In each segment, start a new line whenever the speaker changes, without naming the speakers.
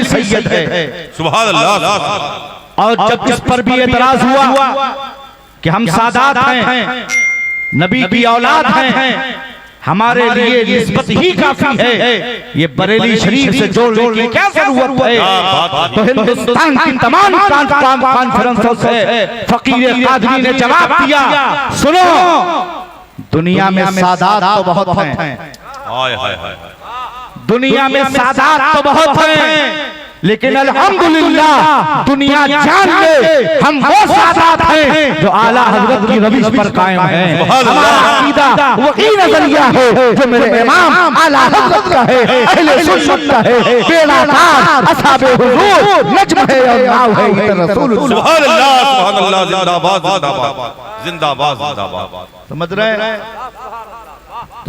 बरेलवी सैयद है।
सुभान अल्लाह।
और जब इस पर भी एतराज हुआ कि हम सादात हैं, नबी की औलाद हैं, हमारे लिए निस्बत ही काफी है, ये बरेली शरीफ से जोड़ने की क्या जरूरत है? तो हिंदुस्तान की तमाम कॉन्फ्रेंसों से फकीर कादरी ने जवाब दिया, सुनो, दुनिया में सादात तो बहुत हैं, दुनिया में सादात तो बहुत हैं, लेकिन अल्हम्दुलिल्लाह दुनिया जान ले हम वो सादात हैं जो आला हजरत की रविश पर कायम हैं। हमारा अकीदा वही नजरिया है जो मेरे इमाम आला हजरत का है, अहले सुन्नत का है, बेड़ादार असहाबे हुजूर नज्म है और नाव है ये रसूलुल्लाह।
सुभान अल्लाह, सुभान अल्लाह, जिंदाबाद जिंदाबाद जिंदाबाद जिंदाबाद।
समझ रहे हैं?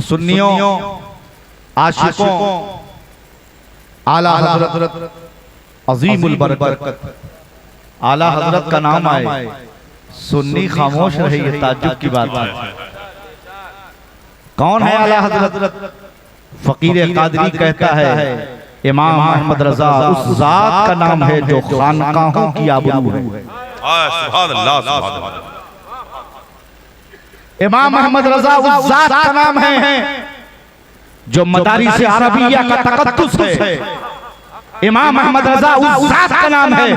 सुन्नियों, आशिकों, आला हजरत अजीमुल बरकत आला हजरत का नाम आए, सुन्नी खामोश रहे, ये ताज्जुब की बात है। कौन है आला हजरत? फकीर कादरी कहता है इमाम अहमद रजा उस जात का नाम है जो खानकाहों की आबरू है।
सुभान अल्लाह, सुभान अल्लाह।
इमाम अहमद रजा उस जात का नाम है जो मदारिस अरबिया का तकद्दुस है। इमाम अहमद रजा उस जात का नाम है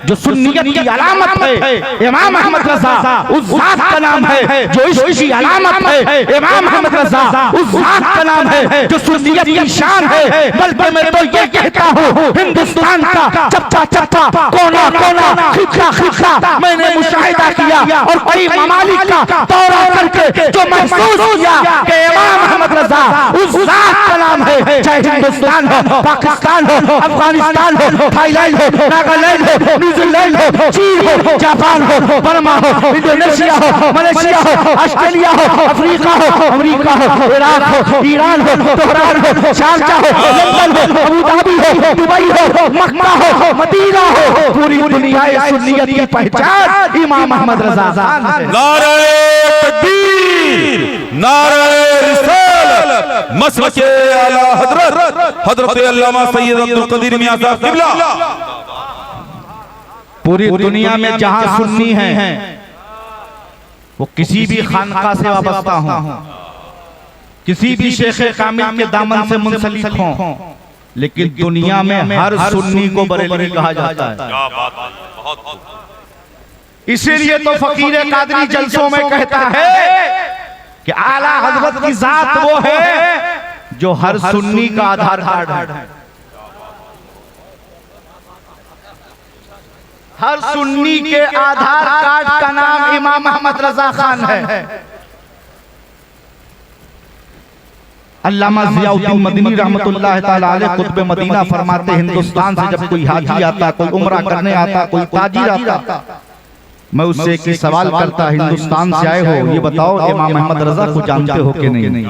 जो सुन्नियत की अलामत है। इमाम अहमद रजा उस जात का नाम है जो इश्क की अलामत है। इमाम अहमद रजा उस जात का नाम है जो सुन्नियत की शान है। बल्कि मैं तो ये कहता हूँ हिंदुस्तान का चप्पा चप्पा, कोना कोना, खिखा खिखा मैंने मुशाहिदा किया और कई ममालिक का दौरा करके जो महसूस किया कि इमाम अहमद रजा उस जात का नाम है। चाहे हिंदुस्तान हो, पाकिस्तान हो, अफगानिस्तान हो, थाईलैंड हो, नागालैंड हो, न्यूजीलैंड हो, चीन हो, जापान हो, बर्मा हो, इंडोनेशिया हो, मलेशिया हो, ऑस्ट्रेलिया हो, अफ्रीका हो, अमेरिका हो, इराक हो, ईरान हो, तेहरान हो, शारजाह हो, लंदन हो, अबू धाबी हो, दुबई हो, मक्का हो, मदीना हो, पूरी दुनिया सुन्नियत की पहचान इमाम अहमद रजा है।
नारे तकबीर, नारे रिसालत, मसलके आला हजरत हजरत अल्लामा सैयद अब्दुल कदीर मियां साहब किबला।
पूरी दुनिया में जहां सुन्नी हैं वो किसी भी खानका से वाबस्ता हों, किसी भी शेख कामिल के दामन से मुंसलिक हों, लेकिन दुनिया में हर सुन्नी को बरेलवी कहा जाता है।
क्या बात है, बहुत खूब।
इसीलिए तो फकीर कादरी जलसों में कहता है कि आला हजरत की जात वो है जो हर सुन्नी का आधार कार्ड है। हर सुन्नी के आधार कार्ड का नाम इमाम अहमद रजा खान है। अल्लामा ज़ियाउद्दीन मदनी रहमतुल्लाह ताला अलैह कुतुब मदीना फरमाते हिंदुस्तान से जब कोई हाजी आता, कोई उम्रा करने आता, कोई ताजिर आता, मैं उससे एक सवाल करता, हिंदुस्तान से आए हो, ये बताओ इमाम अहमद रजा को जानते हो कि नहीं?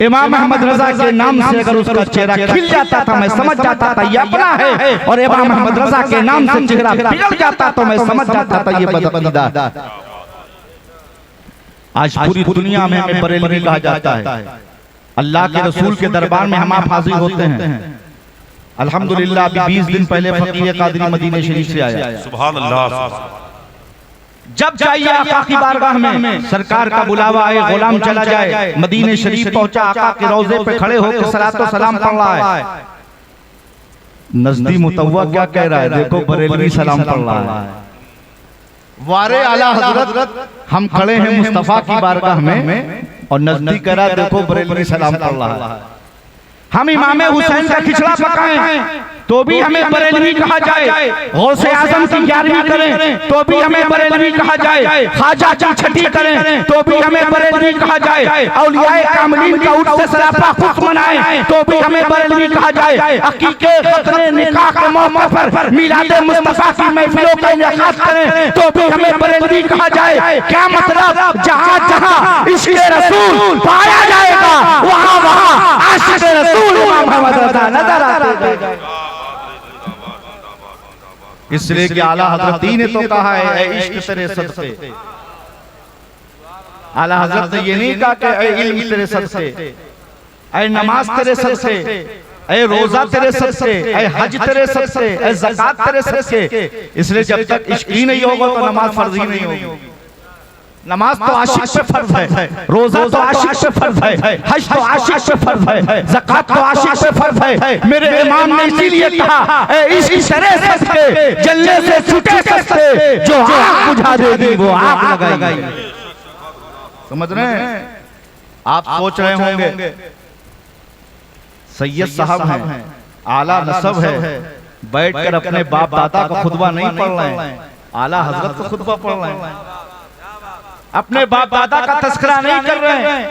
इमाम अहमद रजा के नाम से अगर उसका चेहरा खिल जाता था मैं समझ जाता था ये अपना है, और इमाम अहमद रजा के नाम से चेहरा बिगड़ जाता तो मैं समझ जाता था ये बदअकीदा। आज पूरी दुनिया में हमें बरेलवी कहा जाता है। अल्लाह के रसूल के दरबार में हम आप हाजिर होते हैं। अल्हम्दुलिल्लाह अभी 20 दिन पहले फकीर कादरी मदीने शरीफ से आया।
सुभान अल्लाह।
जब जाइए आका की बारगाह में, सरकार का बुलावा आए, गुलाम चला जाए, मदीने शरीफ पहुंचा, आका के रोजे पे खड़े होकर सलात व सलाम पढ़ रहा है। नजदी मुतव्वा क्या कह रहा है? देखो बरेलवी सलाम पढ़ रहा है। वारे आला हजरत हम खड़े हैं मुस्तफा की बारगाह में और नजदी कह रहा है देखो बरेलवी सलाम पढ़ रहा है। हम इमाम हुसैन का खिचड़ा पकाएं तो भी हमें बरेलवी कहा जाए, गौसे आजम की 11वीं करें तो भी हमें बरेलवी कहा जाए, ख्वाजा की छठी करें तो भी हमें बरेलवी कहा जाए, औलियाए कामिलीन का उर्स सरापा खुश मनाएं तो भी हमें बरेलवी कहा जाए, अकीके खतरे निकाह के मौके पर मिलादे मुस्तफा की महफिलों का इनेकाद करें तो भी हमें बरेलवी कहा जाए। क्या मतलब? जहां जहां इश्क़ रसूल पाया जाएगा वहां वहां आशिक़ रसूल इमाम अहमद रजा नजर आते। इसलिए कि आला हजरत ने तो कहा है इश्क तेरे सदक़े। आला हजरत ने ये नहीं कहा कि इल्म तेरे सदक़े, ऐ नमाज तेरे सदक़े, ऐ रोजा तेरे सदके, ऐ हज तेरे सदके, ऐ ज़कात तेरे सदके। इसलिए जब तक इश्क ही नहीं होगा तो नमाज फर्ज ही नहीं होगी। नमाज तो आशिक पे फर्ज है, रोजा तो आशिक पे फर्ज है, हज तो आशिक पे फर्ज है, ज़कात तो आशिक पे फर्ज है। मेरे इमाम ने इसीलिए कहा इस तरह सदके जलने से छूटे सदके, जो आग बुझा देगी वो आग लगाएगी। समझ रहे हैं? आप सोच रहे होंगे सैयद साहब हैं, आला नसब है, बैठकर अपने बाप दादा का खुतबा नहीं पढ़ रहे हैं, आला हजरत का खुतबा पढ़ रहे हैं, अपने बाप दादा का तस्करा नहीं कर रहे हैं,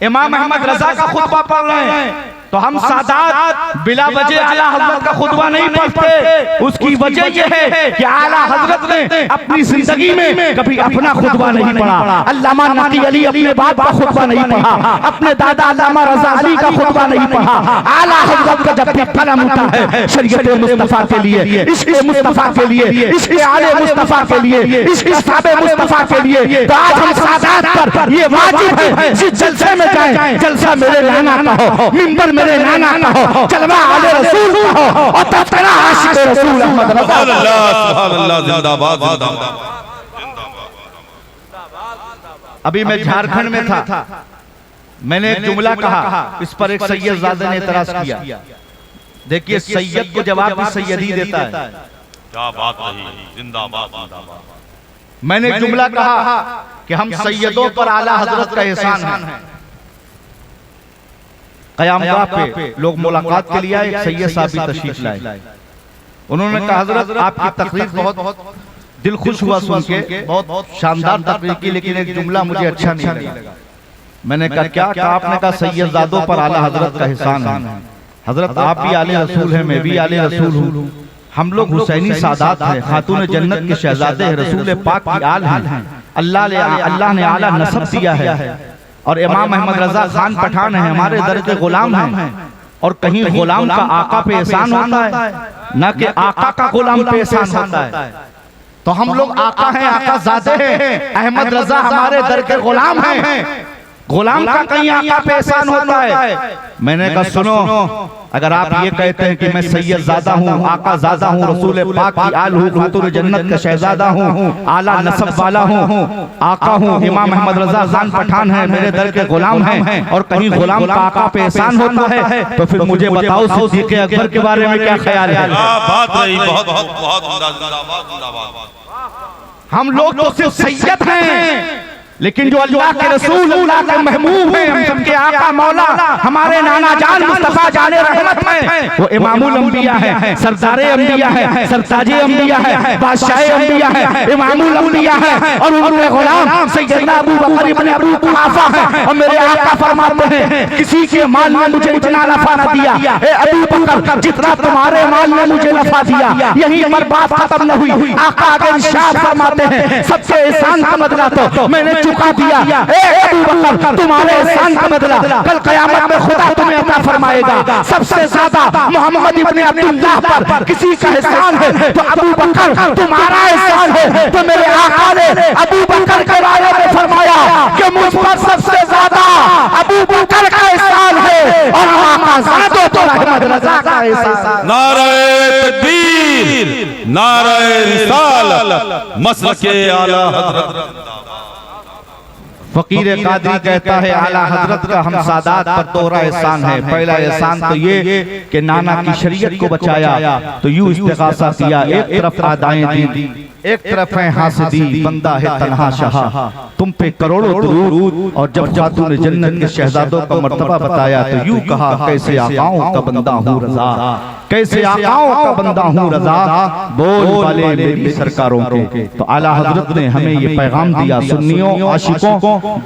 इमाम अहमद रजा का खुतबा पढ़ रहे हैं। तो हम सादात बिला वजह आला हजरत का खुतबा नहीं पढ़ते। उसकी वजह यह है कि आला हजरत ने अपनी जिंदगी में कभी अपना खुतबा नहीं पढ़ा। अल्लामा नकी अली अपने बाप का खुतबा नहीं पढ़ा, अपने दादा अल्लामा रजा अली का खुतबा नहीं पढ़ा। आला हजरत का जब भी कलम उठा है शरीयत मुस्तफा के लिए, इश्क़ मुस्तफा के लिए, इश्क़ आले मुस्तफा के लिए, इश्क़ साहब मुस्तफा के लिए, तो आज हम सादात पर ये वाजिब है जिस जलसे में जाएं, जलसा मेरे नाना का हो, मिंबर मेरे नाना का हो, जलवा आले रसूल का हो, और तज़किरा आशिक़ रसूल अहमद रज़ा।
सुभान अल्लाह, जिंदाबाद जिंदाबाद।
अभी मैं झारखंड में था, मैंने एक जुमला कहा, इस पर एक सैयदजादे ने इतराज किया। देखिए सैयद को जवाब भी सैयदी देता है।
क्या बात रही, जिंदाबाद जिंदाबाद।
मैंने एक जुमला कहा कि हम सैयदों पर आला हजरत का एहसान है। क़यामगाह पे लोग मुलाकात के लिए आए, सैयद साहब भी तशरीफ लाए। उन्होंने कहा हजरत आपकी तकरीर बहुत दिल खुश हुआ सुन के, बहुत शानदार तकरीर की, लेकिन एक जुमला मुझे अच्छा नहीं लगा। मैंने कहा क्या? कहा आपने कहा सैयदजादों पर आला हजरत का एहसान है। हजरत आप भी आले रसूल हैं, मैं भी आले रसूल हूँ, हम लोग हुसैनी सादात हैं, खातून जन्नत के शहजादे रसूल पाक की आल हैं। अल्लाह ने आला नसब दिया है, और इमाम अहमद रजा खान पठान है, हमारे दर के गुलाम हैं। और कहीं गुलाम का आका पे एहसान होता है, न कि आका का गुलाम पे एहसान होता है। तो हम लोग आका हैं, आका ज़ादे हैं, अहमद रजा हमारे दर के गुलाम हैं, गुलाम का कहीं आका पे एहसान होता है। मैंने कहा सुनो, अगर आप ये कहते हैं कि मैं सैयद ज़ादा हूँ, आका ज़ादा हूँ, रसूल पाक की आल हूँ, खातून जन्नत का शहजादा हूँ, आला नसब वाला हूँ, आका हूँ, इमाम अहमद रजा खान पठान है, मेरे दर के गुलाम हैं, और कहीं गुलाम का आका पे एहसान होता है, तो फिर मुझे बताओ सिद्दीक़ अकबर के बारे में क्या ख्याल है?
बात रही, बहुत बहुत बहुत जिंदाबाद जिंदाबाद।
हम लोग तो सिर्फ सैयद हैं, लेकिन जो अल्लाह के रसूल, अल्लाह के महबूब हैं, हम सबके आका मौला, हमारे नाना जान मुस्तफा जाने रहमत हैं, वो इमामुल अंबिया है, सरदारे अंबिया है, सरताजे अंबिया है, बादशाह अंबिया है, इमामुल अंबिया है, और उनके गुलाम सैयदना अबू बकर इब्न अबू कुहाफा है। और मेरे आका फरमाते हैं किसी के माल ने मुझे इतना नफा न दिया, ए अबू बकर, जितना तुम्हारे माल ने मुझे नफा दिया। यहीं पर बात खत्म न हुई, आका आगे इरशाद फरमाते हैं सबसे एहसान का बदला तो मैंने चुका दिया। ए अबू बकर, तुम्हारे एहसान का बदला कल क़यामत में खुदा तुम्हें अता फरमाएगा। सबसे ज्यादा मोहम्मद इब्न अब्दुल्लाह पर किसी का एहसान है तो अबू बकर तुम्हारा एहसान है। तो मेरे आका ने अबू बकर के बारे में फरमाया कि मुझ पर सबसे ज्यादा अबू बकर का एहसान है, और आका ज़ादों पर अहमद रजा का एहसान।
नारे तकबीर, नारे रिसालत, मसलके आला हजरत।
फकीर कादरी कहता है आला हजरत का हम सादात पर दोहरा एहसान है। पहला एहसान तो ये कि नाना की शरीयत को बचाया, तो यूं इस्तिगासा किया, एक तरफ आदाएं दी, एक तरफ है हासिदी, बंदा है तन्हा शाह, तुम पे करोड़ों दुरूद। और जब खातून जन्नत के शहजादों का मर्तबा बताया तो यूं कहा कैसे आकाओं का बंदा हूँ रजा, कैसे आकाओं का बंदा हूँ रजा, बोल वाले मेरी सरकारों के। तो आला हजरत ने हमें ये पैगाम दिया, सुन्नियों आशिकों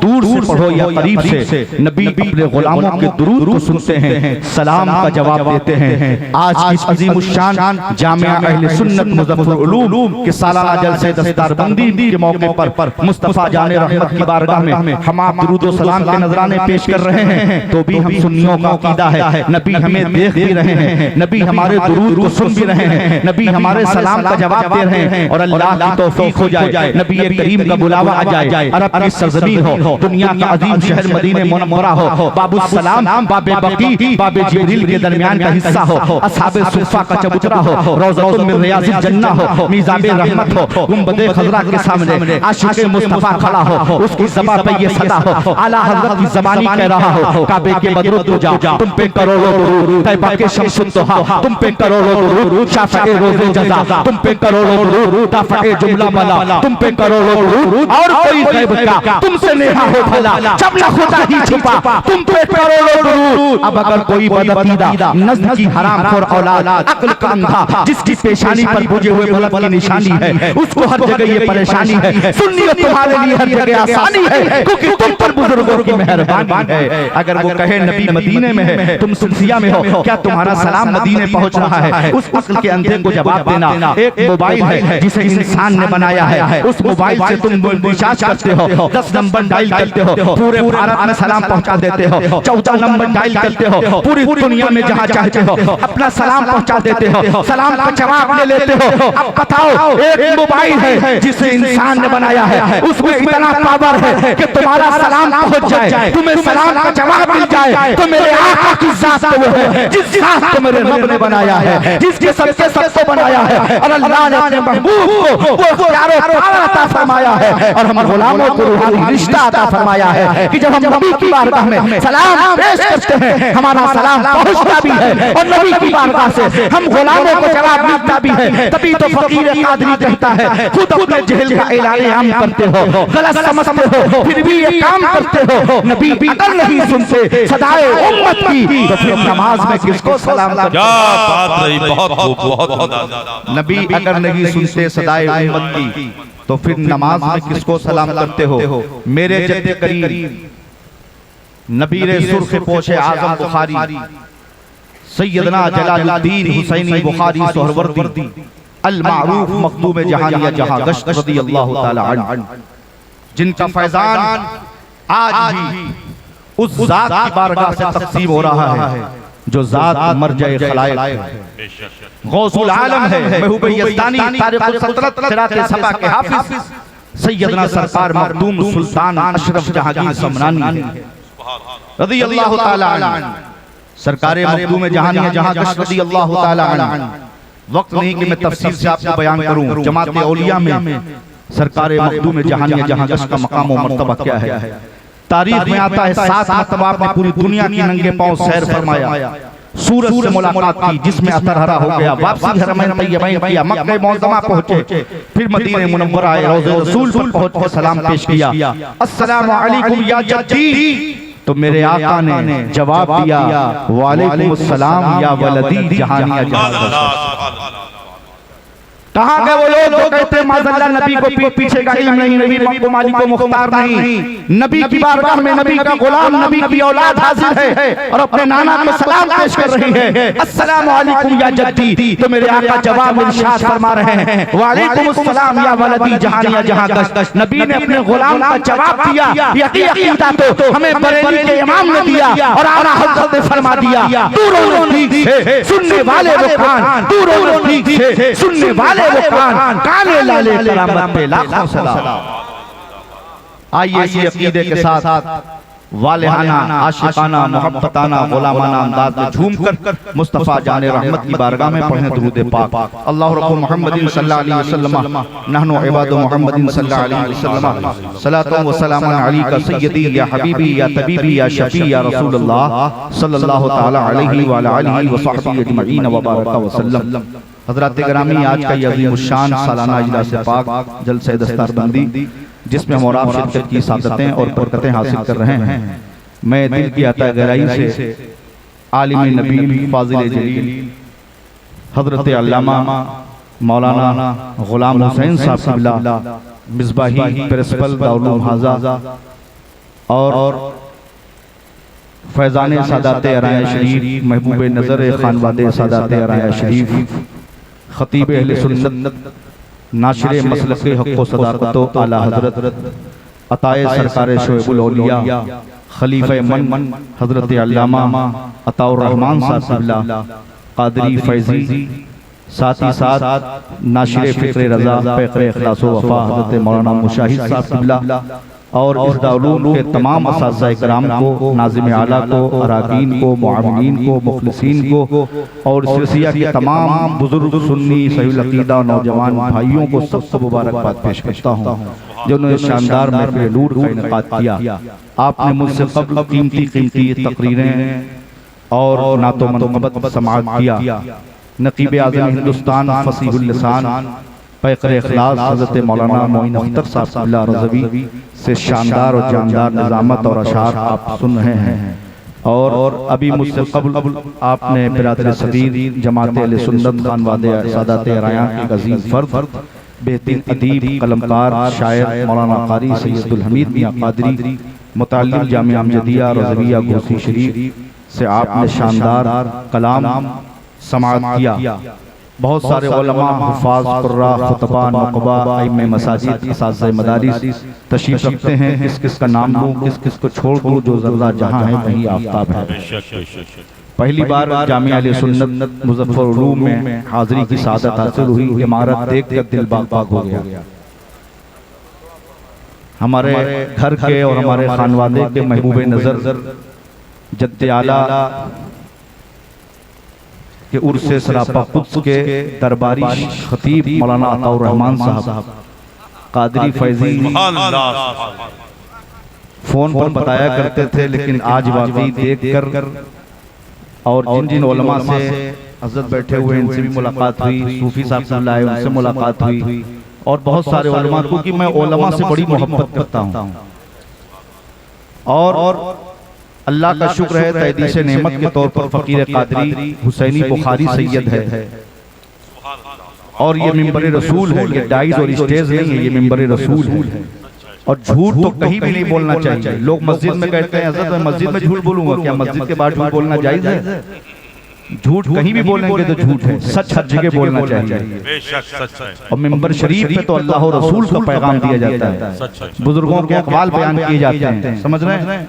दूर से पढ़ो या करीब से, नबी अपने गुलामों के दुरूद को सुनते हैं, सलाम का जवाब देते हैं। आज इस अज़ीमुश्शान जामिया अहले सुन्नत मुज़फ़्फ़र उलूम के सालाना जलसे दस्तारबंदी के मौके पर मुस्तफा जाने रहमत की बारगाह में हम आप दुरूद व सलाम के नजराने पेश कर रहे हैं। तो भी हम सुन्नियों का अकीदा है, नबी हमें देख भी रहे हैं, नबी हमारे दुरूद को सुन भी रहे हैं, नबी हमारे सलाम का जवाब दे रहे हैं, और अल्लाह की तौफीक हो जाए, नबी करीम का बुलावा आ जाए, अरब की सरजमीन हो, दुनिया का अजीम शहर मदीने मुनव्वरा हो, बाबुल सलाम बाबे बकी बाबे जिब्रील के दरमियान का हिस्सा हो, असहाबे सुफ़ा का चबूतरा हो, रोज़तुन मिन रियाज़िल जन्ना हो, मीज़ाबे रहमत हो, गुंबदे खज़रा के सामने आशिक़े मुस्तफ़ा खड़ा हो, उसकी ज़बान पे ये सदा हो, आला हज़रत की ज़बानी कह रहा हो, काबे के बदरुद तो जा, तुम पे करोड़ों दुरूद, तैबा के शम्सुन तोहा, तुम पे करोड़ों दुरूद, शाफ़िए रोज़े जज़ा, तुम पे करोड़ों दुरूद, दाफ़िए जुमला बला, तुम पे करोड़ों दुरूद, और कोई गैब का तुमसे नेहा हो भला, जब न खुदा ही छुपा, तुम पे करोड़ों दुरूद। अब अगर कोई बदअकीदा नज़्म की हरामखोर औलाद, अक्ल का अंधा, जिसकी पेशानी पर बुझे हुए बलब की निशानी है, उसको हर जगह ये परेशानी है, सुन्नियत तुम्हारे लिए हर जगह आसानी है, क्योंकि तुम पर बुजुर्गों की मेहरबानी है। अगर वो कहे नबी मदीने में है, तुम सुल्फिया में हो, क्या तुम्हारा सलाम मदीने पहुंच रहा है? उस अक्ल के अंधे को जवाब देना। एक मोबाइल है जिसे इंसान ने बनाया है, उस मोबाइल से तुम रिचार्ज करते हो, 10 नंबर डायल करते हो, पूरे भारत में सलाम पहुंचा देते हो, 14 नंबर डायल करते हो, पूरी दुनिया में जहां चाहते हो अपना सलाम पहुंचा देते हो, सलाम का जवाब ले लेते हो। अब बताओ, एक मोबाइल है जिसे इंसान ने बनाया है, उसमें इतना पावर है कि तुम्हारा सलाम पहुंच जाए, तुम्हें सलाम का जवाब मिल जाए, तो मेरे आका की जात वो है जिस जात को मेरे रब ने बनाया है, जिसके सबसे सबको बनाया है, और अल्लाह ने अपने महबूब को वो प्यारो पावर अता फरमाया है, और हम गुलामों को रूहानी रिश्ता अता फरमाया है कि जब हम नबी की बारगाह में सलाम पेश करते हैं, हमारा सलाम पहुंचता भी है, और नबी की बारगाह से हम गुलामों को जवाब मिलता भी है। तभी तो फकीर कादरी कहता है, खुद अपने जहल का इलाज आम करते हो, गलत समझते हो, फिर भी ये काम करते हो। नबी अगर नहीं सुनते सदाए उम्मत की, तो फिर नमाज में किसको सलाम करते?
क्या बात रही, बहुत खूब, बहुत।
नबी अगर नहीं सुनते सदाए उम्मत की, तो फिर नमाज में किसको सलाम करते हो? मेरे जद्दे करीम नबीरे सुर्ख पोशे आज़म बुखारी सैयदना जलालुद्दीन हुसैनी बुखारी सोहरवर्दी अल मारूफ मखदूम जहानिया जहां गश्त रज़ियल्लाहु ताला अन्हु, जिनका फैजान आज भी उस जात की बारगाह से तक़सीम हो रहा है जो जात मरजए खलाइक है, गौसुल आलम है, महबूब यज़दानी, तारिकुल सल्तनत, सिरात सबा के हाफिज सैयदना सरकार मखदूम सुल्तान अशरफ जहांगीर समनानी रज़ियल्लाहु ताला अन्हु, सरकारे मखदूम जहानिया जहां गश्त रज़ियल्लाहु ताला अन्हु। वक्त नहीं कि मैं तफसील से आपको बयान करूं, जमात औलिया में सरकारे मखदूम जहानिया जहां गश्त का मकाम और मर्तबा क्या है। तारीख में आता है 7 मरतबा आपने पूरी दुनिया की नंगे पांव सैर फरमाया, सूरज से मुलाकात की जिसमें अतरहरा हो गया, वापसी हरमैन तैयबैन किया, मक्का मुअज़्ज़मा पहुंचे, फिर मदीने मुनव्वरा आए, रोज़े रसूल पर पहुंच कर सलाम पेश किया, अस्सलामु अलैकुम या जद्दी, तो मेरे आका ने जवाब दिया वालेकुम अस्सलाम या वलदी जहानिया जहां। कहाँ गए वो लोग जो कहते हैं माज़अल्लाह नबी को पीछे का इल्म नहीं, नबी को मालिक को मुख्तार नहीं। नबी की बारगाह में नबी का गुलाम, नबी की औलाद हाजिर है और अपने नाना को सलाम पेश कर रही है, अस्सलामु अलैकुम या जद्दी, तो मेरे आका जवाब इरशाद फरमा रहे हैं वालेकुम अस्सलाम या वलदी जहानिया जहां गश्त। नबी ने अपने गुलाम का जवाब दिया, यही अकीदा तो हमें बरेली के इमाम ने दिया और आला हज़रत ने फरमा दिया, दूरों नज़दीक से सुनने वाले वो कान, दूरों नज़दीक से सुनने वाले वो कान, काने लाले करामत पे लाखों सलाम। आइए इसी अकीदे के साथ वालिहाना, आशिकाना, मोहब्बताना, गुलामाना अंदाज में झूमकर मुस्तफा जाने रहमत की बारगाह में पढ़ें दुरूद पाक। अल्लाहु रब्बु मुहम्मदिन सल्लल्लाहु अलैहि वसल्लम नहनु इबादु मुहम्मदिन सल्लल्लाहु अलैहि वसल्लम सलातु व सलामुन अलैका सय्यदी या हबीबी या तबीबी या शफी या रसूलुल्लाह सल्लल्लाहु तआला अलैहि व आलिहि व सहबिहि अजमईन व बारक व सल्लम। हज़रात गिरामी, आज का ये अज़ीमुश्शान सालाना इजलास पाक जलसे दस्तरबंदी जिसमें हम और आप शिरकत की सादतें और बरकतें हासिल कर रहे हैं, मैं दिल की अता गहराई से आलिम नबी फाजिल जलील हज़रत अल्लामा मौलाना गुलाम हुसैन साहब मिसबाही प्रिंसिपल दारुल हाजा और फैज़ान सादात अराया शरीफ, महबूब नज़र खानवादे सादात अराया शरीफ, खतीब अहले सुन्नत, नाशिरे मसलक हक़ व सदाक़त आला हज़रत अताए सरकार शोएबुल औलिया खलीफा मन हज़रत अल्लामा अताउर रहमान साहब कादरी फैजी, साथ ही साथ नाशिर फिक्र रजा पैकर इखलास व वफा हज़रत मौलाना मुशाहिद साहब क़िबला और इस दारुल के तमाम असातिज़ा इकराम को, नाज़िम आला को, अराकीन को, मुआविनीन को, मुखलिसीन को और सिलसिला के तमाम बुजुर्ग सुन्नी सहीहुल अक़ीदा नौजवान भाइयों को सबको मुबारकबाद पेश करता हूँ जिन्होंने शानदार महफ़िल नूर का इनेकाद किया। आपने मुझसे क़ब्ल कीमती तकरीरें और नातो मनक़बत समाअत किया। नक़ीब आज़म हिंदुस्तान फसीहुल लिसान पैकर इखलास हज़रत मौलाना मोइन अख्तर साहब क़िबला रज़वी से शानदार और जानदार निज़ामत और अशार आप सुन रहे हैं। और अभी मुझसे क़ब्ल आपने बिरादर सगीर जमात अहले सुन्नत खानवादे सादात रायां के अज़ीज़ फ़र्द बेहतरीन अदीब कलमकार शायर मौलाना क़ारी सैयदुल हमीद मियां क़ादरी मुतअल्लिम जामिया अहमदिया रज़विया घोसी शरीफ से आपने शानदार कलाम समाअत किया। बहुत सारे उलमा, हुफ़ाज़, क़ुर्रा, ख़ुतबा, नुक़बा, आइम्मे मसाजिद, असातिज़ाए मदारिस तशरीफ़ रखते हैं। किस किस का नाम लूँ, किस किस को छोड़ दूँ, जो ज़र्रा जहाँ है वहीं आफ्ताब है। पहली बार जामिया अहले सुन्नत मुज़फ़्फ़र उलूम में हाज़िरी की सआदत हासिल हुई। इमारत देख कर दिल बाग बाग हो गया। हमारे घर के और हमारे खानवादे के महबूब नज़र जद्दे आला के उर्से सरापा कुद्स के दरबारी खतीब मौलाना अताउर रहमान साहब कादरी फैजी फोन पर बताया करते थे, लेकिन आज वाकई देखकर और जिन जिन उलमा से हज़रत बैठे हुए इनसे भी मुलाकात हुई, सूफी साहब से लाए उनसे मुलाकात हुई और बहुत सारे उलमा, क्योंकि मैं उलमा से बड़ी मोहब्बत करता हूँ। और अल्लाह का शुक्र है तहदीस नेमत के तौर पर फ़कीर कादरी हुसैनी बुखारी सैयद है और ये मिंबर रसूल है। ये डाइज और स्टेज नहीं है, ये मिंबर रसूल है। और झूठ तो कहीं भी नहीं बोलना चाहिए। लोग मस्जिद में कहते हैं हज़रत मैं मस्जिद में झूठ बोलूंगा, क्या मस्जिद के बाद झूठ बोलना जायज़ है? झूठ कहीं भी बोलेंगे तो झूठ है, सच हर जगह बोलना चाहिए। और मिंबर शरीफ पे तो अल्लाह और रसूल का पैगाम दिया जाता है, बुजुर्गों के अक़वाल बयान किए जाते हैं, समझ रहे हैं?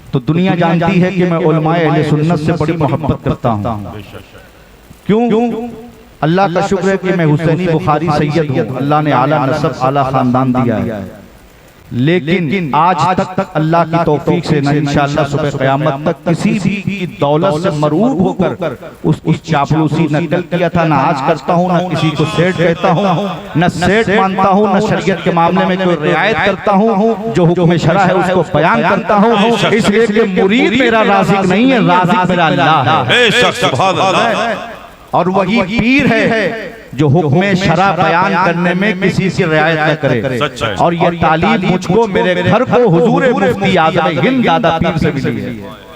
तो दुनिया जानती है कि मैं उलमाए अहले सुन्नत से बड़ी मोहब्बत करता हूँ। क्यों? अल्लाह का शुक्र है कि मैं हुसैनी बुखारी सैयद हूँ। अल्लाह ने आला नसब आला खानदान दिया है, लेकिन आज तक अल्लाह की तौफीक से न इंशाअल्लाह सुबह क़यामत तक किसी भी की दौलत से मरूब होकर उसकी चापलूसी न कल किया था, ना आज करता हूँ, ना किसी को सेठ कहता हूँ, न सेठ मानता हूँ, न शरीयत के मामले में कोई रियायत करता हूँ। जो हुक्म शरा है उसको बयान करता हूँ, इसलिए कि मुरीद मेरा राज़िक नहीं है, राज़िक मेरा अल्लाह है। और वही पीर है जो हुक्म शरा बयान करने में किसी की रियायत न करे। और ये तालीम मुझको मेरे घर को हुजूर मुफ्ती आज़म हिंद दादा पीर से मिली है,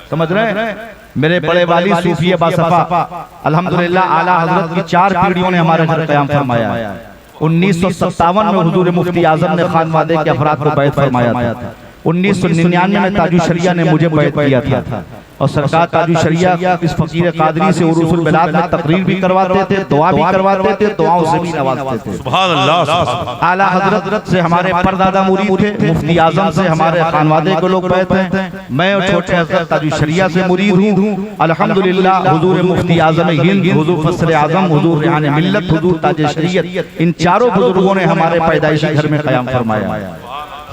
समझ रहे हैं? मेरे बड़े वाली सूफी बासफा अल्हम्दुलिल्लाह आला हजरत की 4 पीढ़ियों ने हमारे घर क़याम फरमाया है। 1957 में हुजूर मुफ्ती आज़म ने खानवादे के अफराद को बैत फरमाया था। 1999 में ताजु शरिया ने मुझे बैत किया था और सरकार ताजु शरिया इस फकीर कादरी से उरूसुल बिलाद में तकरीर भी करवाते थे, दुआ भी करवाते थे, दुआओं से भी नवाजते थे। सुभान अल्लाह। आला हजरत से हमारे परदादा मुरीद थे, मुफ्ती आज़म से हमारे खानवादे के लोग बैत हैं, मैं और छोटे हजरत ताजु शरिया से मुरीद हूँ। अल्हम्दुलिल्लाह हुजूर मुफ्ती आज़म हिंद, हुजूर फसर आज़म, हुजूर रिहान मिल्लत, हुजूर ताज शरीयत, इन चारों बुजुर्गों ने हमारे पैदाइशी घर में क़याम फरमाया,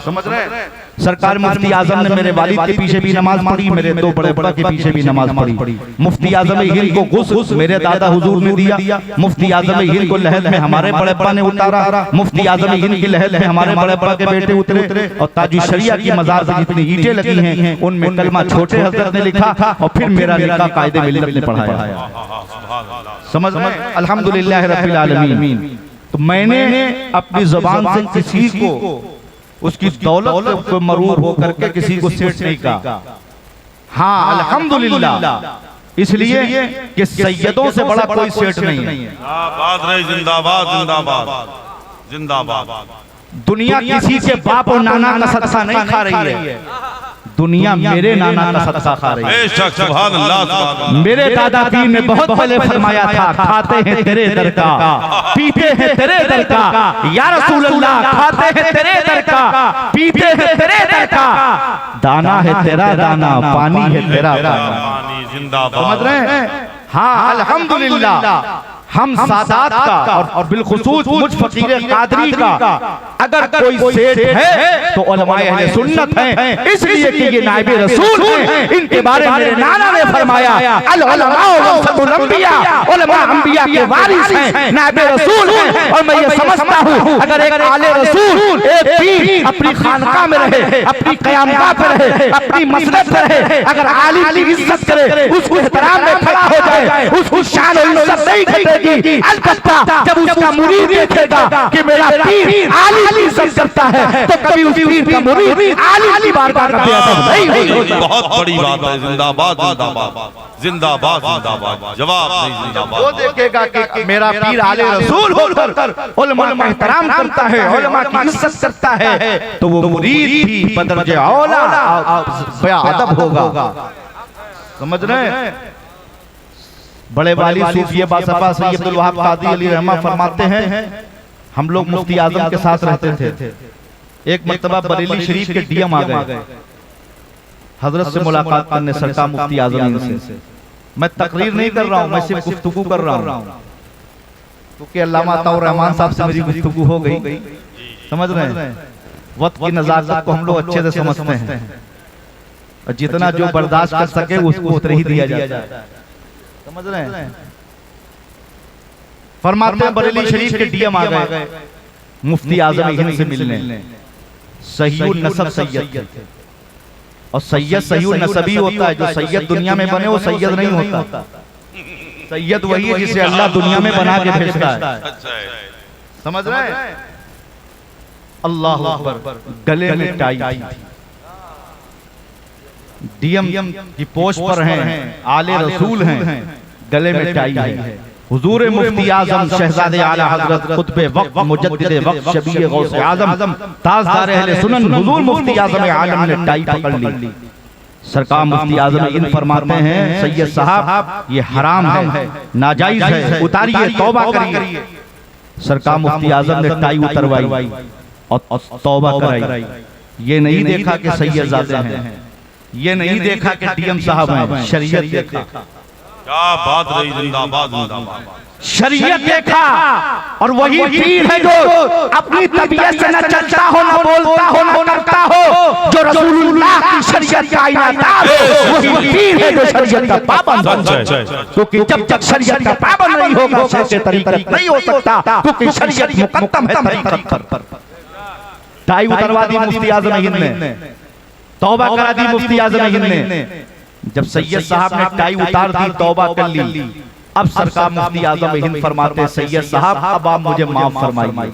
समझ रहे हैं? सरकार मुफ्ती आज़म ने मेरे वालिद के पीछे भी नमाज पढ़ी, मेरे 2 बड़े बड़ा के पीछे भी नमाज पढ़ी। मुफ्ती आज़म हिंद को गुस्स मेरे दादा हुजूर ने दिया, मुफ्ती आज़म हिंद को लहद में हमारे बड़े बड़ा ने उतारा, मुफ्ती आज़म हिंद की लहद में हमारे बड़े बड़ा के बेटे उतरे। और ताजु शरिया की मज़ार पर जितनी ईंटें लगी हैं उनमें कलमा छोटे हजरत ने लिखा और फिर मेरा निकाह कायदे मिल्लत ने पढ़ाया, समझ रहे हैं? अल्हम्दुलिल्लाह रब्बिल आलमीन। तो मैंने अपनी ज़बान से किसी को उसकी दौलत को मरूब होकर के किसी को सेठ नहीं कहा। हाँ अल्हम्दुलिल्लाह, इसलिए कि सैयदों से बड़ा कोई सेठ नहीं है।
जिंदाबाद जिंदाबाद जिंदाबाद।
दुनिया किसी के बाप और नाना का सदका नहीं खा रही है, दुनिया मेरे नाना का सदका खा रही है।
सुभान अल्लाह।
मेरे दादा पीर ने बहुत पहले फरमाया था, खाते हैं तेरे दर का, पीते हैं तेरे दर का, या रसूल अल्लाह खाते हैं तेरे दर का, पीते हैं तेरे दर का, दाना है तेरा दाना, पानी है तेरा पानी।
जिंदाबाद।
समझ रहे हैं? हाँ अल्हम्दुलिल्लाह हम सादात का और बिलखुसूस मुझ फकीर कादरी का अगर कोई सेठ है तो उलमाए अहले सुन्नत हैं, इसलिए कि ये नाइब रसूल हैं। इनके बारे में मेरे नाना ने फरमाया अल उलमा वरसतुल अंबिया, उलमा अंबिया के वारिस हैं, नाइब रसूल हैं। और मैं ये समझता हूँ अगर एक आले रसूल एक पीर अपनी खानकाह में रहे, अपनी क़यामगाह पे रहे, अपनी मसनद पे रहे, अगर आलिम की इज्जत करे, उसको एहतराम में खड़ा हो जाए, उसकी शान और इज्जत नहीं घटेगी। अलबत्ता जब उसका मुरीद देखेगा कि मेरा पीर आलिम की इज्जत करता है तो कभी उस पीर का मुरीद आलिम की बारगाह का बेअदब नहीं होगा।
बहुत बड़ी बात है। जिंदाबाद जिंदाबाद जिंदाबाद जिंदाबाद। जवाब नहीं जिंदाबाद।
वो देखेगा कि मेरा पीर आले रसूल होकर उलमा का एहतराम करता है, उलमा की इज्जत करता है, तो वो मुरीद भी बदरजे औला बेअदब होगा। समझ रहे हैं? बड़े वाली सूफी बासफा सैयद अब्दुल वहाब कादी अली रहमा फरमाते हैं हम लोग मुफ्ती आजम के साथ रहते थे। एक मर्तबा बरेली शरीफ के डीएम आ गए हजरत से मुलाकात करने, सरकार मुफ्ती आजम से। मैं तकरीर नहीं कर रहा हूँ, मैं सिर्फ गुफ्तगू कर रहा हूँ, क्योंकि अल्लामा अताउर रहमान साहब से मेरी गुफ्तगू हो गई। समझ रहे हैं? वक्त की नज़ाकत को हम लोग अच्छे से समझते हैं और जितना जो बर्दाश्त कर सके उसको उतना ही दिया जाए। समझ रहे हैं? फरमाते हैं बरेली शरीफ के डीएम आ गए मुफ्ती आजम हिंद से मिलने। सहीउन नसब सैयद थे, और सैयद सहीउन नसबी होता है। जो सैयद दुनिया में बने वो सैयद नहीं होता। सैयद वही है जिसे अल्लाह दुनिया में बना के भेजता है। समझ रहे हैं? अल्लाह अकबर। गले में टाई थी, डीएम की पोस्ट पर हैं, आले रसूल हैं, गले में टाई है। हुजूर मुफ्ती आजम शहजादे आला हजरत खुतबे वक्त मुजद्दिदे वक्त शबीए गौसे आजम ताजदार अहले सुनन हुजूर मुफ्ती आजम आलम ने टाई पकड़ ली। सरकार मुफ्ती आजम इन फरमाते हैं सैयद साहब ये हराम है, नाजायज है, उतारिए, तौबा करिए। सरकार मुफ्ती आजम ने टाई उतरवाई और तौबा कराई। ये नहीं देखा कि सैयदजादे हैं, ये नहीं देखा कि डीएम साहब हैं, शरीयत देखा।
क्या बात रही। जिंदाबाद जिंदाबाद।
शरीयत देखा। और वही पीर है जो अपनी तबीयत से न चलता हो, न बोलता हो, न करता हो, जो रसूलुल्लाह की शरीयत का इनादार हो, वही पीर है जो शरीयत का पाबंद है। क्योंकि जब तक शरीयत का पाबंद नहीं होगा शैख़ तरीक़त नहीं हो सकता, क्योंकि शरीयत मुक़द्दम है तरीक़त पर। टाई उतरवा दी मुफ्ती आज़म हिंद ने, तौबा करा दी मुफ्ती आज़म हिंद ने। जब सैयद साहब ने टाई उतार दी, तौबा कर ली, अब सरकार मुफ्ती आज़म हिंद फरमाते सैयद साहब अब आप मुझे माफ फरमाइए।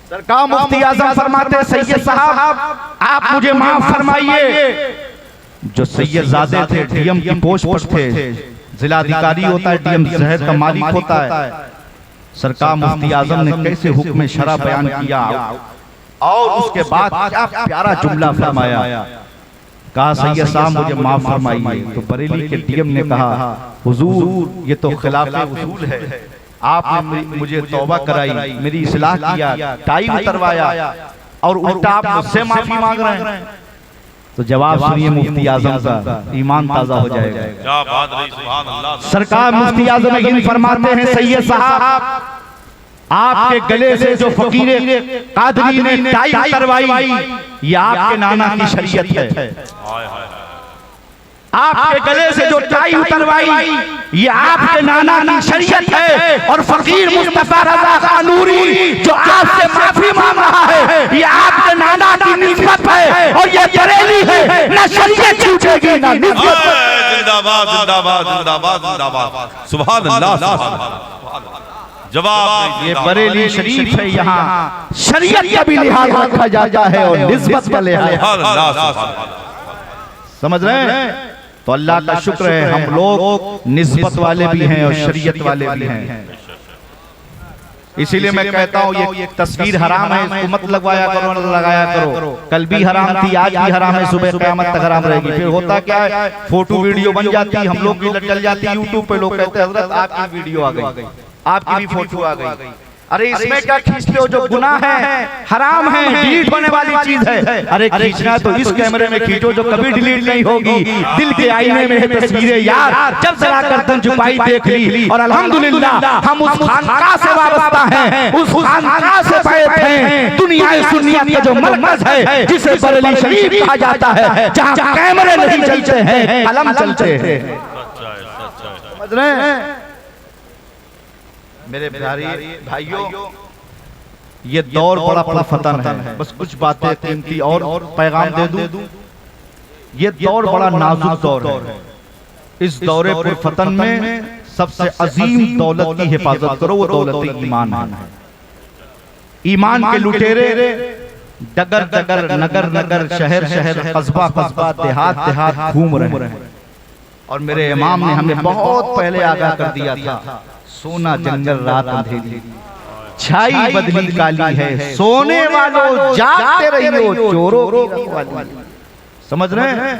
सरकार मुफ्ती आज़म फरमाते सैयद साहब आप मुझे माफ फरमाइए। जो सैयदजादे थे, डीएम की पोस्ट पर थे, जिलाधिकारी होता है, डीएम शहर का मालिक होता है। सरकार मुफ्ती आज़म ने कैसे हुक्म शरा बयान किया और उसके बाद क्या प्यारा जुमला फरमाया। कहा सैयद साहब मुझे माफ फरमाइए। तो बरेली के डीएम ने कहा हुजूर ये तो खिलाफ उसूल है, आपने मुझे तौबा कराई, मेरी इस्लाह किया, टाई उतरवाया और उल्टा आप मुझसे माफी मांग रहे हैं। तो जवाब सुनिए मुफ्ती आज़म का, ईमान ताज़ा हो जाएगा।
क्या बात रही। सुभान अल्लाह।
सरकार मुफ्ती आज़म हिंद फरमाते हैं सैयद साहब आपके गले से जो फकीर कादरी ने टाई उतरवाई ये आपके नाना की शरीयत है। आपके गले से जो टाई उतरवाई ये आपके नाना की शरीयत है। और फकीर मुस्तफा रज़ा कानूरी जो आपसे माफी मांग रहा है ये आपके नाना की निस्बत है। और ये बरेली है, ना शरीयत छूटेगी ना निस्बत।
जिंदाबाद जिंदाबाद जिंदाबाद जिंदाबाद। सुभान अल्लाह। जवाब
ये बरेली शरीफ है, यहाँ शरीयत का भी लिहाज रखा जाता है और निस्बत का लिहाज। समझ रहे हैं? तो अल्लाह का शुक्र है हम लोग निस्बत वाले भी हैं और शरीयत वाले भी हैं। इसीलिए मैं कहता हूँ ये तस्वीर हराम है, इसको मत लगवाया करो, न लगाया करो। कल भी हराम थी, आज भी हराम है, सुबह क़यामत तक हराम रहेगी। फिर होता क्या है, फोटो वीडियो बन जाती, हम लोग की चल जाती यूट्यूब पे, लोग कहते हैं हजरत आपकी वीडियो आ गई, आपकी भी फोटो आ गई। अरे इसमें क्या खींचते हो, जो गुनाह है, हराम है, डिलीट होने वाली चीज है। अरे खींचना तो इस कैमरे में खींचो जो कभी डिलीट नहीं होगी। दिल के आईने में है तस्वीरें यार, जब जरा गर्दन झुकाई देख ली। और अल्हम्दुलिल्लाह हम उस खानकाह से वाबस्ता हैं, उस खानकाह से पैदा हैं। दुनिया सुन्नियत का जो मरकज है, जिसे बरेली शरीफ कहा जाता है, जहां कैमरे नहीं चलते हैं, कलम चलते हैं। समझ रहे हैं मेरे प्यारे भाइयों, ये दौर बड़ा पुरफतन है। बस कुछ बातें कीमती और पैगाम दे दूं, ये दौर बड़ा नाजुक दौर है। इस दौरे पुरफतन में सबसे अजीम दौलत की हिफाजत करो, वो दौलत ईमान है। ईमान के लुटेरे डगर डगर, नगर नगर, शहर शहर, कस्बा कस्बा, देहात देहात घूम रहे हैं। और मेरे इमाम ने हमें बहुत पहले आगाह कर दिया था, सोना जंगल रात अंधेरी, छाई बदली काली है, सोने वालों जागते रहियो, चोरों की रखवाली। समझ रहे हैं?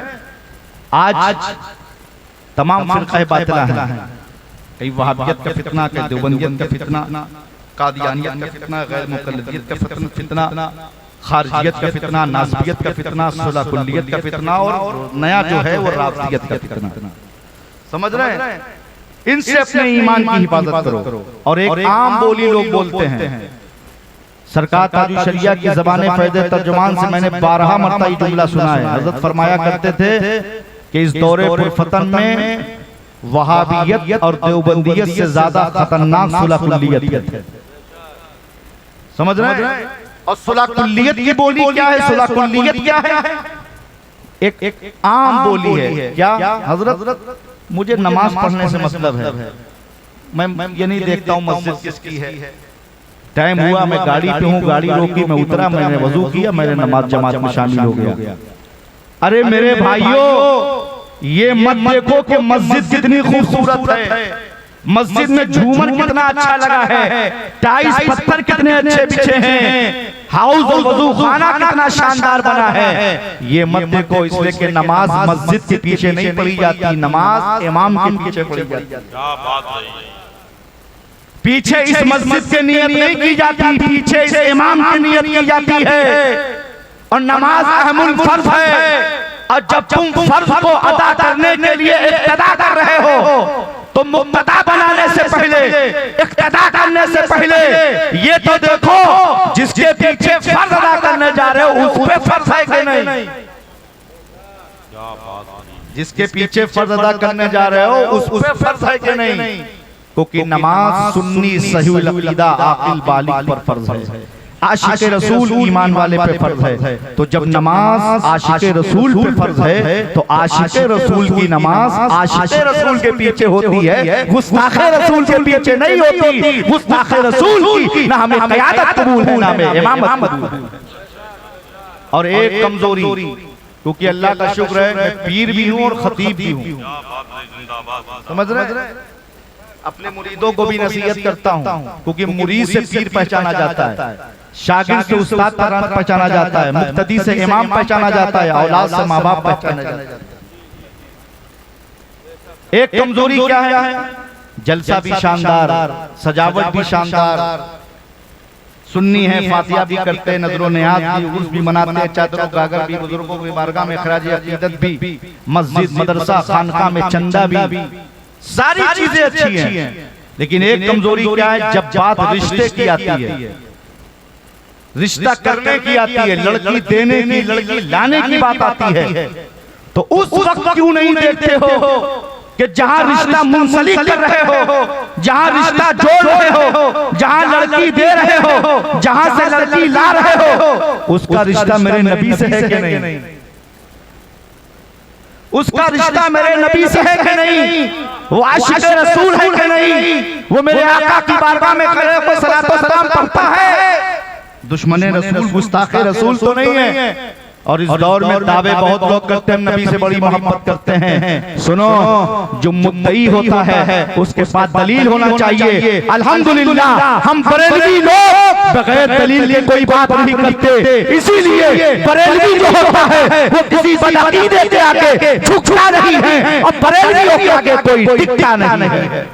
आज तमाम फिरक़े बातिला हैं, कहीं वहाबियत का फितना, कहीं देवबंदियत का फितना, कादियानियत का फितना, गैर मुक़ल्लिदियत का फितना, खारिजियत का फितना, नासबियत का फितना, सुलह कुल्लियत का फितना, और नया जो है वो राफ़िदियत का फितना। समझ रहे हैं? इनसे अपने ईमान की हिफाजत करो। और एक आम बोली लोग बोलते हैं, सरकार ताजुल शरिया की ज़बाने फ़ैज़े तर्जुमान से मैंने 12 मरतबा ये जुमला सुना है। हज़रत फरमाया करते थे कि इस दौरे पुरफतन में वहाबियत और देवबंदियत से ज्यादा खतरनाक सुलह कुल्लियत है। समझ रहे हैं? और सुलह कुल्लियत की बोली क्या है? सुलह कुल्लियत क्या है? एक आम बोली है। क्या हजरत, मुझे नमाज पढ़ने से मतलब है, मैं ये नहीं देखता हूँ मस्जिद किसकी है। टाइम हुआ, मैं गाड़ी पे हूँ, गाड़ी रोकी, मैं उतरा, मैंने वजू किया, मैंने नमाज जमात में शामिल हो गया। अरे मेरे भाइयों, ये मत देखो कि मस्जिद कितनी खूबसूरत है, मस्जिद में झूमर कितना अच्छा लगा है, टाइल्स पत्थर कितने अच्छे बिछे हैं, हाउस और वजू खाना कितना शानदार बना है। ये मत देखो, इसलिए कि नमाज मस्जिद के पीछे नहीं पढ़ी जाती, नमाज इमाम के पीछे पढ़ी जाती है। पीछे इस मस्जिद के नियत नहीं की जाती, पीछे इस इमाम की नियत की जाती है। और नमाज अहमुल फर्ज है, और जब तुम फर्ज को अदा करने के लिए इक्तदा कर रहे हो, तो मुक्तदा बनाने से पहले, इक्तदा करने से पहले ये तो देखो जिसके पीछे फर्ज अदा करने जा रहे हो उस पे फर्ज है कि नहीं। जिसके पीछे फर्ज अदा करने जा रहे हो उस पे फर्ज है कि नहीं। क्योंकि नमाज सुन्नी सहीहुल अकीदा आकिल बालिग पर फर्ज है, आशिक़े रसूल ईमान वाले पे फर्ज है। तो जब नमाज आशिक़े रसूल पे फर्ज है, तो आशिक़े रसूल की नमाज आशिक़े रसूल के पीछे होती है, गुस्ताखे रसूल के पीछे नहीं होती। गुस्ताखे रसूल की ना हमें क़यादत कबूल है, ना हमें इमामत कबूल है। और एक कमजोरी, क्योंकि अल्लाह का शुक्र है मैं पीर भी हूँ और खतीब भी हूँ। समझ रहे? अपने मुरीदों को भी नसीहत करता हूँ, क्योंकि मुरीद से पीर पहचाना जाता है, शागिर्द से उस्ताद पहचाना जाता है, मुक्तदी से इमाम पहचाना जाता है, औलाद से माँ बाप पहचाना जाता है। एक कमजोरी क्या है? जलसा भी शानदार, सजावट भी शानदार, सुन्नी है, फातिहा भी करते हैं, नजरो नियाज भी, उर्स भी मनाते हैं, चादरों गागर भी, बुजुर्गों की बारगाह में खराज अकीदत भी, मस्जिद मदरसा खानका में चंदा भी, सारी चीजें अच्छी हैं। लेकिन एक कमजोरी क्या है? जब बात रिश्ते की आती है, रिश्ता करने की आती है, लड़की देने की, लड़की लाने की बात आती है, तो उस वक्त क्यों नहीं देखते हो कि जहां रिश्ता मुंसलिक कर रहे हो, जहां रिश्ता जोड़ रहे हो, जहां लड़की दे रहे हो, जहां से लड़की ला रहे हो, उसका रिश्ता मेरे नबी से है कि नहीं? उसका रिश्ता मेरे नबी से है कि नहीं? वो आशिक़े रसूल है कि नहीं? वो मेरे आका की बारगाह में खड़े होकर सलात व सलाम पढ़ता है? दुश्मने रसूल, गुस्ताखे रसूल तो नहीं है। और इस दौर में दावे बहुत लोग करते हैं, नबी से बड़ी मोहब्बत करते हैं। सुनो, जो मुद्दई होता है उसके पास दलील होना चाहिए। अल्हम्दुलिल्लाह हम बरेलवी लोग बगैर दलील के कोई बात नहीं करते, इसीलिए बरेलवी जो होता है वो किसी बदअकीदे के आगे झुकता नहीं है, और बरेलवियों के आगे कोई टिकता नहीं है।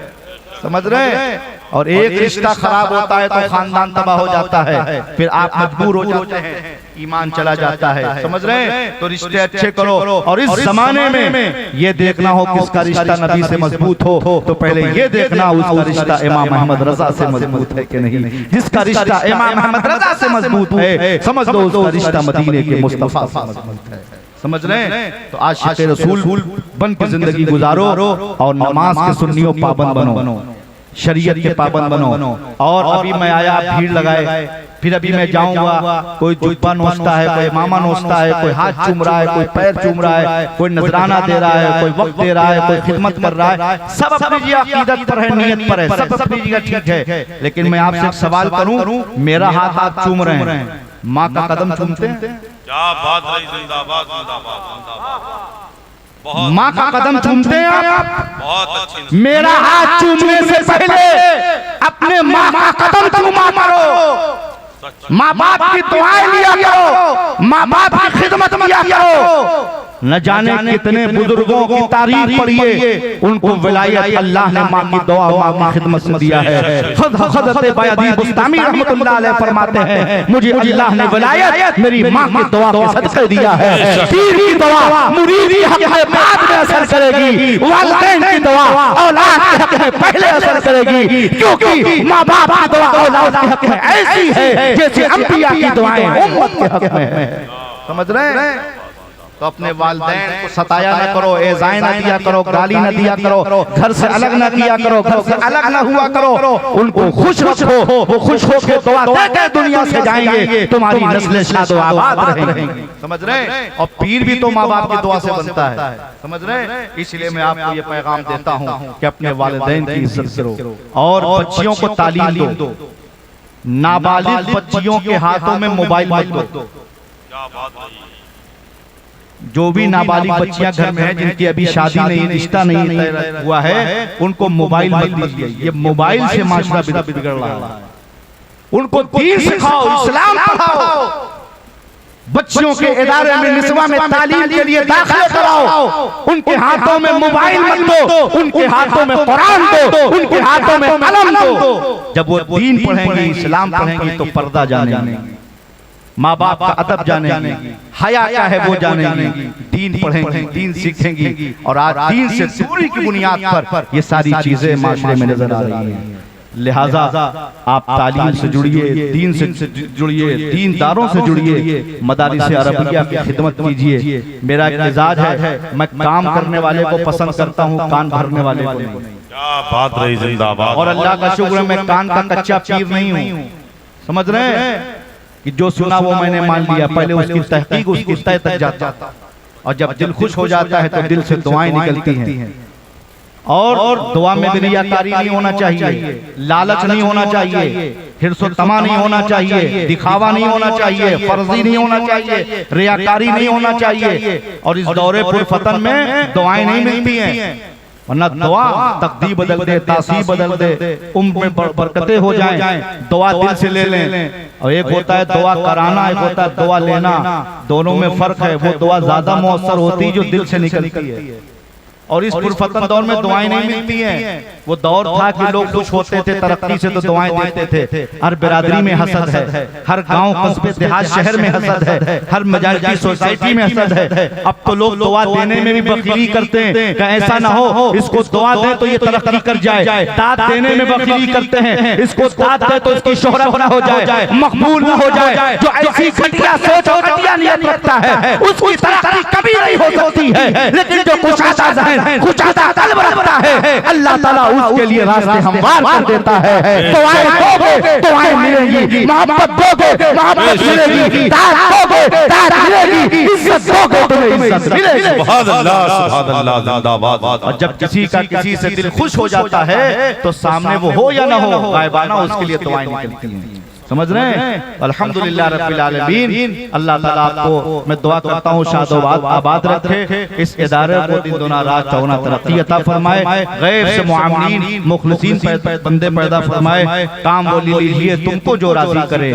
समझ रहे हैं? और एक रिश्ता खराब होता है तो खानदान तबाह हो जाता है, फिर आप मजबूर हो जाते हैं, ईमान चला जाता है। समझ रहे हैं? तो रिश्ते अच्छे करो। और इस जमाने में ये देखना हो किसका रिश्ता नबी से मजबूत हो तो पहले ये देखना उसका रिश्ता इमाम अहमद रजा से मजबूत है कि नहीं। जिसका रिश्ता इमाम अहमद रजा से मजबूत है, समझ लो उसका रिश्ता मदीने के मुस्तफा से मजबूत है। समझ रहे हैं? तो आशिक़ रसूल बन के जिंदगी गुजारो और नमाज के सुन्नियों पाबंद बनो, शरीयत के पाबंद बनो। और अभी मैं आया, भीड़ लगाए, फिर अभी मैं जाऊंगा, कोई जुब्बा नोचता है, कोई मामा नोचता है, कोई हाथ चूम रहा है, कोई पैर चूम रहा है, कोई नजराना दे रहा है, कोई वक्त दे रहा है, कोई खिदमत कर रहा है। सब अपनी अकीदत पर है, नियत पर है, सब अपनी जगह ठीक है। लेकिन मैं आपसे एक सवाल करूं, मेरा हाथ आप चूम रहे हैं, माँ का कदम चूमते हैं?
क्या बात रही, जिंदाबाद जिंदाबाद जिंदाबाद।
माँ का कदम चूमते हैं आप?
बहुत अच्छी।
मेरा हाथ चूमने से पहले अपने माँ का कदम चूमा करो, माँ बाप की दुआएं लिया करो, माँ बाप की खिदमत किया करो। न जाने कितने बुजुर्गों की तारीफ पढ़िए, उनको विलायत अल्लाह ने माँ की दुआ, माँ की खिदमत में दिया है। हज़रत बयादी बुस्तामी रहमतुल्लाह अलैह फरमाते हैं, मुझे अल्लाह ने विलायत मेरी माँ की दुआ के सदक़े दिया है। पीर की दुआ मुरीद के हक में बाद में असर करेगी, वालिदैन की दुआ औलाद के हक में पहले असर करेगी, क्योंकि माँ बाप की दुआ औलाद के हक में ऐसी है जैसे अंबिया की दुआएं उम्मत के हक में है। समझ रहे हैं? तो अपने वालिदैन को सताया न करो, एज़ाएं न दिया करो, गाली न दिया करो, घर से अलग न किया करो, घर से अलग न हुआ करो। उनको खुश रखो, वो खुश होकर दुआ देकर दुनिया से जाएंगे, तुम्हारी नस्लें शादो आबाद रहेंगी। समझ रहे हैं? और पीर भी तो माँ बाप की दुआ से बनता है। समझ रहे हैं? इसलिए मैं आपको ये पैगाम देता हूँ कि अपने वालिदैन की इज्जत करो और बच्चियों को तालीम दो। नाबालिग बच्चियों के हाथों में मोबाइल मत दो।
क्या बात रही।
जो भी नाबालिग बच्चियां घर में हैं, जिनकी अभी शादी नहीं, रिश्ता नहीं तय हुआ है, उनको मोबाइल मत दीजिए। ये मोबाइल से माशरा बिगड़ रहा है। उनको दीन सिखाओ, इस्लाम पढ़ाओ, बच्चियों के इदारे में निस्वा में तालीम के लिए दाखिल कराओ। उनके हाथों में मोबाइल मत दो, उनके हाथों में कुरान दो, उनके हाथों में कलम दो। जब वो दीन पढ़ेंगे, इस्लाम पढ़ेंगे तो पर्दा जानेंगे, माँ बाप का अदब जानेंगी, हया क्या है वो जानेंगी, दीन पढ़ेंगी, दीन सीखेंगी। और आज दीन से दूरी की बुनियाद पर ये सारी चीजें माशरे में नजर आ रही हैं। लिहाजा आप तालीम से जुड़िए, दीन से जुड़िए, दीनदारों से जुड़िए, मदारिस अरबिया की खिदमत कीजिए। मेरा एक मिजाज है, मैं काम करने वाले को पसंद करता हूँ, कान भरने वाले को नहीं।
क्या बात रही, जिंदाबाद।
और अल्लाह का शुक्र है मैं कान का कच्चा पीर नहीं हूँ। समझ रहे हैं कि जो सुना वो मैंने मान लिया, पहले उसकी तहकीक, उसकी तय तक जाता, और जब दिल खुश हो जाता है तो दिल से दुआएं निकलती हैं। और दुआ में भी रियाकारी नहीं होना चाहिए, लालच नहीं होना चाहिए, हिर्सो तमा नहीं होना चाहिए, दिखावा नहीं होना चाहिए, फर्जी नहीं होना चाहिए, रियाकारी नहीं होना चाहिए। और इस दौरे पुरफतन में दुआएं नहीं मिलती हैं, वरना दुआ तकदीर बदल दे, तासीर बदल दे, उम्र में बरकतें हो जाएं। दुआ दिल से ले लें। और एक होता है दुआ कराना, एक होता है दुआ लेना, दोनों में फर्क है। वो दुआ ज्यादा मौसर होती है जो दिल से निकलती है। और इस पुरफतन दौर में दुआएं नहीं मिलती हैं। वो दौर था कि लोग खुश होते थे, तरक्की से तो दुआएं देते थे। हर बिरादरी में हसद है, हर गांव कस्बे देहात शहर में हसद है, हर मेजॉरिटी सोसाइटी में हसद है। अब तो लोग दुआ देने में भी बखीली करते हैं कि ऐसा ना हो इसको दुआ दे तो ये तरक्की कर जाए, दाद देने में बखीली करते हैं, इसको दाद दे तो इसकी शोहरत ना हो जाए, मकबूल ना हो जाए। जो ऐसी घटिया सोच और घटिया नियत रखता है उसकी तरक्की कभी नहीं हो सकती है। लेकिन जो कुशादा ज़हन, कुशादा कल्ब रखता है, अल्लाह ताला उसके लिए रास्ते हमवार कर देता है। दुआएं दोगे, दुआएं मिलेंगी, मोहब्बत दोगे, मोहब्बत मिलेगी, दाद दोगे, दाद मिलेगी, इज्जत दोगे, तुम्हें इज्जत मिलेगी।
सुभान अल्लाह, सुभान अल्लाह, जिंदाबाद।
और जब किसी का किसी से दिल खुश हो जाता है तो सामने वो हो या ना हो, गायबाना उसके लिए दुआएं निकलती हैं। समझ रहे हैं? अल्हम्दुलिल्लाह रब्बिल आलमीन। अल्लाह ताला आपको मैं दुआ करता हूँ शादोबाद आबाद रखे, इस इदारे को दिन दुना रात चौगुना तरक्की अता फरमाए, गैब से मुआमिनीन मुखलिसीन बंदे पैदा फरमाए, काम वो लीजिए तुमको जो राजी करे,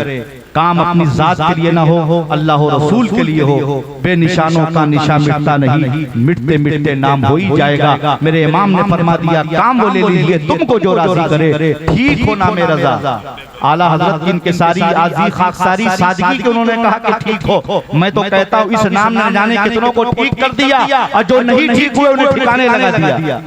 काम अपनी जात के लिए ना हो, अल्लाह और रसूल के लिए हो। बेनिशानों का निशा मिटता नहीं, मिटते मिटते नाम हो ही जाएगा। मेरे इमाम ने फरमा दिया, काम वो ले लीजिए तुमको जो राजी करे, ठीक हो नाम रजा। आला हजरत की इनके सारी आजी खाकसारी सादगी के उन्होंने कहा कि ठीक हो। मैं तो कहता हूँ इस नाम ने जाने कितनों को ठीक कर दिया, और जो नहीं ठीक हुए उन्हें ठिकाने लगा दिया।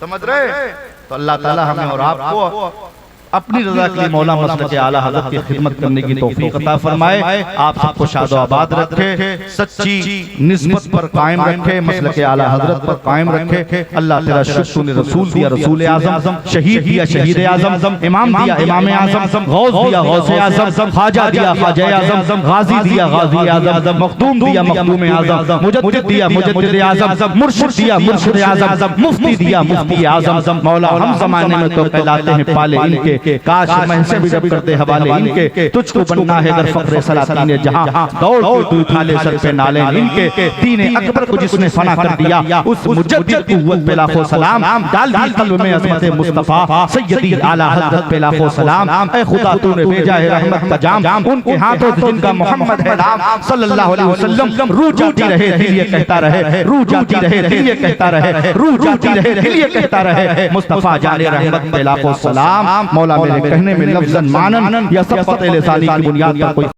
समझ रहे? तो अल्लाह ताला हमें और आपको अपनी रजा के लिए मौला मसलक के आला हज़रत की खिदमत करने की तौफीक अता फरमाए। आप सबको शादो आबाद रखे, सच्ची निस्बत पर कायम रखे, मसलक के आला हज़रत पर कायम रखे। अल्लाह तेरा शुक्र, तूने रसूल दिया रसूल आज़म, शहीद दिया शहीद आज़म, इमाम दिया इमाम आज़म, गौस दिया गौस आज़म, ख्वाजा दिया ख्वाजा आज़म, गाजी दिया गाजी आज़म, मखदूम दिया मखदूम आज़म, मुजद्दिद दिया मुजद्दिद आज़म, मुर्शिद दिया मुर्शिद आज़म, मुफ्ती दिया मुफ्ती आज़म। मौला हम ज़माने में तो कहलाते हैं पाले इनके, काश महसे भी जब करते हवाले इनके। तुझको बनना है अगर फख्र सलातीन जहां, दौड़ के तू उठा ले सर पे नाले इनके। दीन अकबर को जिसने फना कर दिया, उस मुजद्दिद कुव्वत पे लाखों सलाम। डाल दी कल्ब में अज़मत मुस्तफा सय्यदी आला हज़रत पे लाखों सलाम। ऐ खुदा तूने भेजा है रहमत का जाम, उनके हाथों से जिनका मोहम्मद है नाम सल्लल्लाहु अलैहि वसल्लम। रूह जाती रहे दिल ये कहता रहे, रूह जाती रहे दिल ये कहता रहे, रूह जाती रहे दिल ये कहता रहे। मुस्तफा जाने रहमत पे लाखों सलाम। मौला मेरे कहने में लफ्ज़न मानन या सब फतेह लिसानी की बुनियाद पर कोई